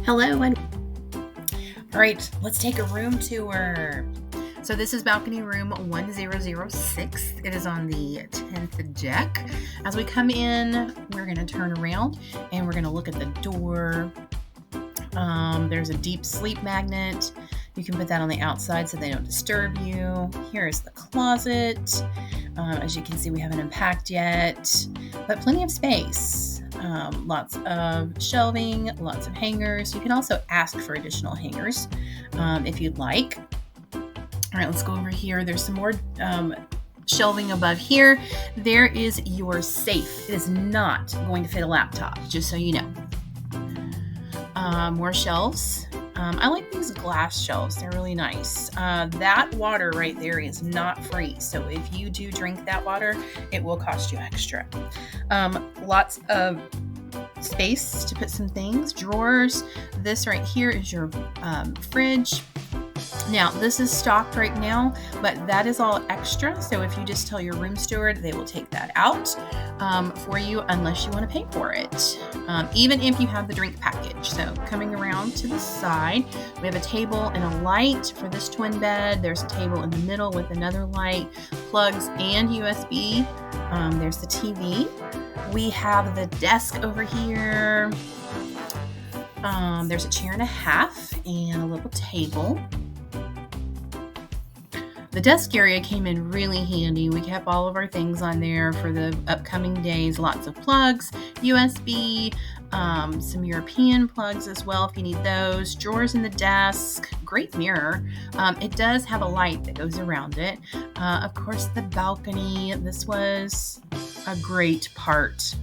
Hello, and all right, let's take a room tour. So this is balcony room 1006. It is on the 10th deck. As we come in, we're going to turn around and we're going to look at the door. There's a deep sleep magnet. You can put that on the outside so they don't disturb you. Here is the closet. As you can see, we haven't unpacked yet, but plenty of space. Lots of shelving, lots of hangers. You can also ask for additional hangers if you'd like. All right, let's go over here. There's some more shelving above here. There is your safe. It is not going to fit a laptop, just so you know. More shelves. I like these glass shelves. They're really nice. That water right there is not free. So if you do drink that water, it will cost you extra. Lots of space to put some things. Drawers. This right here is your fridge. Now, this is stocked right now, but that is all extra. So if you just tell your room steward, they will take that out for you unless you want to pay for it, even if you have the drink package. So coming around to the side, we have a table and a light for this twin bed. There's a table in the middle with another light, plugs and USB. There's the TV. We have the desk over here. There's a chair and a half and a little table. The desk area came in really handy. We kept all of our things on there for the upcoming days. Lots of plugs, USB, some European plugs as well if you need those. Drawers in the desk, great mirror. It does have a light that goes around it. Of course, the balcony. This was a great part.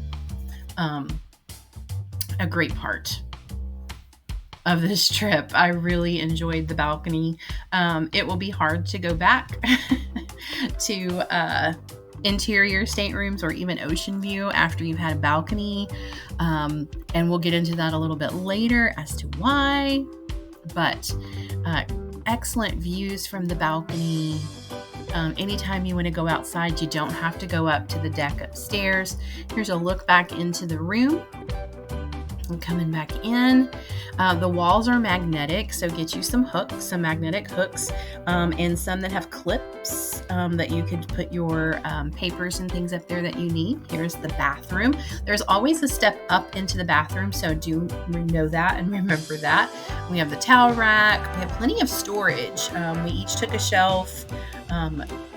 Of this trip. I really enjoyed the balcony. It will be hard to go back to interior staterooms or even ocean view after you've had a balcony. And we'll get into that a little bit later as to why. But excellent views from the balcony. Anytime you want to go outside, you don't have to go up to the deck upstairs. Here's a look back into the room. I'm coming back in. The walls are magnetic, so get you some hooks, some magnetic hooks, and some that have clips that you could put your papers and things up there that you need. Here's the bathroom. There's always a step up into the bathroom, so do know that and remember that. We have the towel rack. We have plenty of storage. We each took a shelf.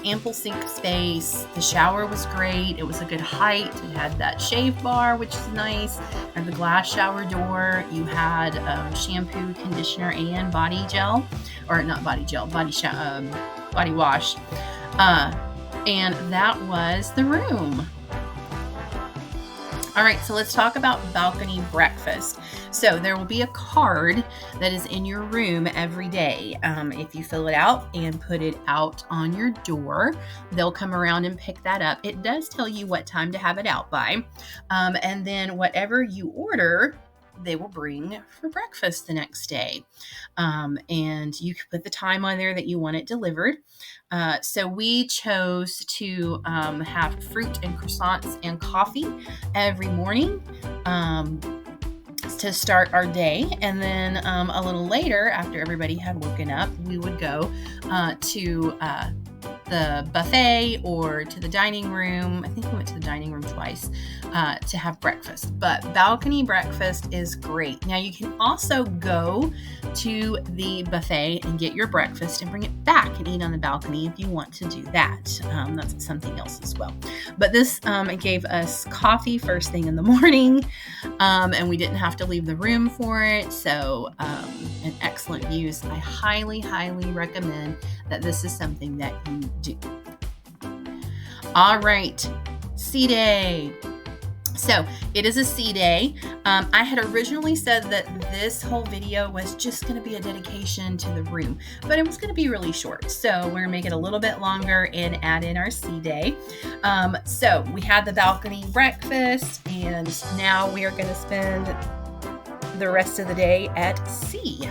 Ample sink space. The shower was great. It was a good height. It had that shave bar, which is nice, and the glass shower door. You had shampoo, conditioner, and body gel, or not body gel, body wash. And that was the room. All right, so let's talk about balcony breakfast. So there will be a card that is in your room every day. If you fill it out and put it out on your door, they'll come around and pick that up. It does tell you what time to have it out by. And then whatever you order, they will bring for breakfast the next day. And you can put the time on there that you want it delivered. So we chose to have fruit and croissants and coffee every morning to start our day. And then a little later, after everybody had woken up, we would go to the buffet or to the dining room. I think we went to the dining room twice to have breakfast. But balcony breakfast is great. Now you can also go to the buffet and get your breakfast and bring it back and eat on the balcony if you want to do that. That's something else as well. But this gave us coffee first thing in the morning, and we didn't have to leave the room for it. So an excellent views. I highly, highly recommend that this is something that you do. All right, sea day. So it is a sea day. I had originally said that this whole video was just going to be a dedication to the room, but it was going to be really short. So we're going to make it a little bit longer and add in our sea day. So we had the balcony breakfast, and now we are going to spend the rest of the day at sea.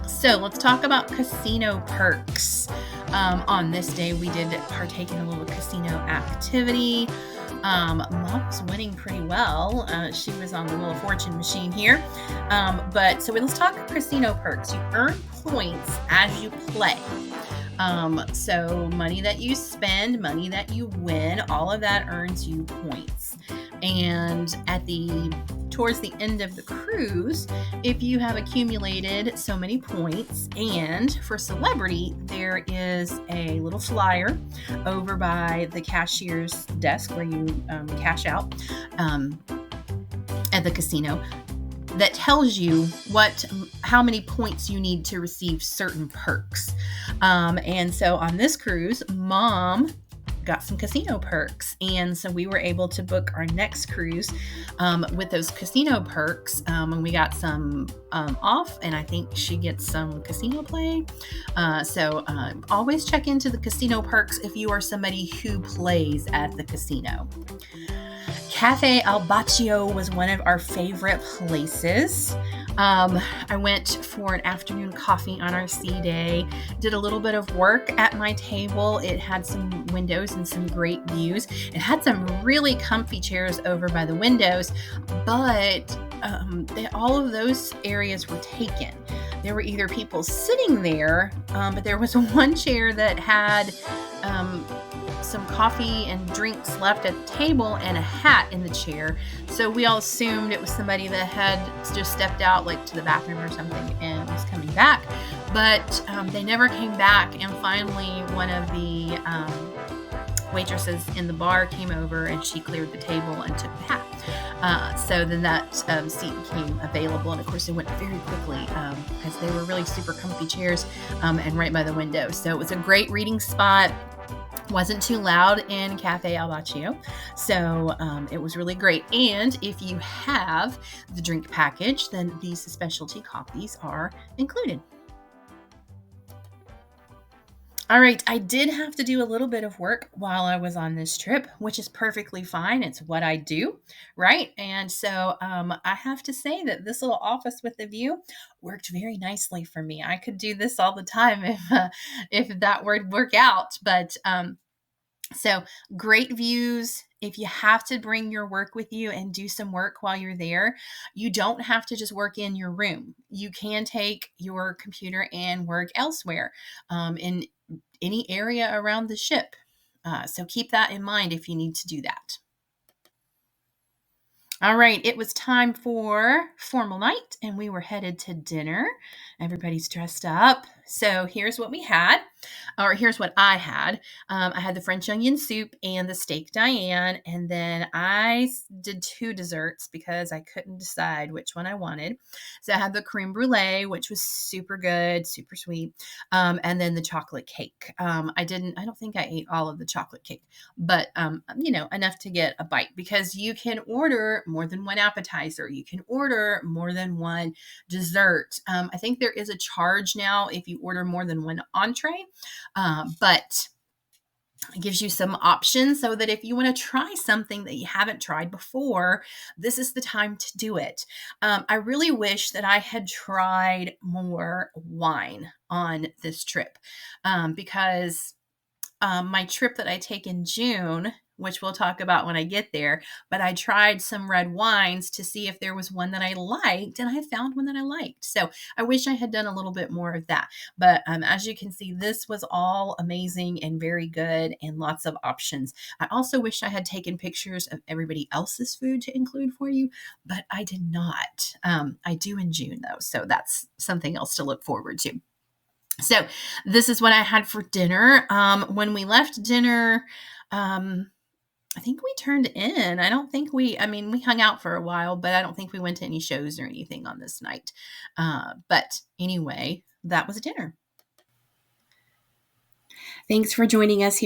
So let's talk about casino perks. On this day, we did partake in a little casino activity. Mom was winning pretty well. She was on the Wheel of Fortune machine here. So let's talk casino perks. You earn points as you play. So money that you spend, money that you win, all of that earns you points. And towards the end of the cruise, if you have accumulated so many points, and for celebrity, there is a little flyer over by the cashier's desk where you cash out at the casino that tells you how many points you need to receive certain perks. And so on this cruise, Mom got some casino perks, and so we were able to book our next cruise with those casino perks, and we got some off, and I think she gets some casino play. So always check into the casino perks if you are somebody who plays at the casino. Cafe Al Baccio was one of our favorite places. I went for an afternoon coffee on our sea day, did a little bit of work at my table. It had some windows and some great views. It had some really comfy chairs over by the windows, but all of those areas were taken. There were either people sitting there, but there was one chair that had some coffee and drinks left at the table and a hat in the chair. So we all assumed it was somebody that had just stepped out like to the bathroom or something and was coming back. But they never came back. And finally, one of the waitresses in the bar came over and she cleared the table and took the hat. So then that seat became available. And of course, it went very quickly because they were really super comfy chairs and right by the window. So it was a great reading spot. Wasn't too loud in Cafe Al Baccio, so it was really great. And if you have the drink package, then these specialty coffees are included. All right, I did have to do a little bit of work while I was on this trip, which is perfectly fine. It's what I do, right? And so I have to say that this little office with the view worked very nicely for me. I could do this all the time if that would work out. But so great views. If you have to bring your work with you and do some work while you're there, you don't have to just work in your room. You can take your computer and work elsewhere in any area around the ship. So keep that in mind if you need to do that. All right, it was time for formal night, and we were headed to dinner. Everybody's dressed up. So here's what we had, or here's what I had. I had the French onion soup and the steak Diane, and then I did 2 desserts because I couldn't decide which one I wanted. So I had the creme brulee, which was super good, super sweet, and then the chocolate cake. I don't think I ate all of the chocolate cake, but enough to get a bite, because you can order more than one appetizer. You can order more than one dessert. I think there is a charge now if you order more than one entree, but it gives you some options so that if you want to try something that you haven't tried before, this is the time to do it. I really wish that I had tried more wine on this trip because my trip that I take in June, which we'll talk about when I get there, but I tried some red wines to see if there was one that I liked, and I found one that I liked. So I wish I had done a little bit more of that. But as you can see, this was all amazing and very good and lots of options. I also wish I had taken pictures of everybody else's food to include for you, but I did not. I do in June, though, so that's something else to look forward to. So this is what I had for dinner. When we left dinner, I think we turned in. We hung out for a while, but I don't think we went to any shows or anything on this night. But anyway, that was dinner. Thanks for joining us here.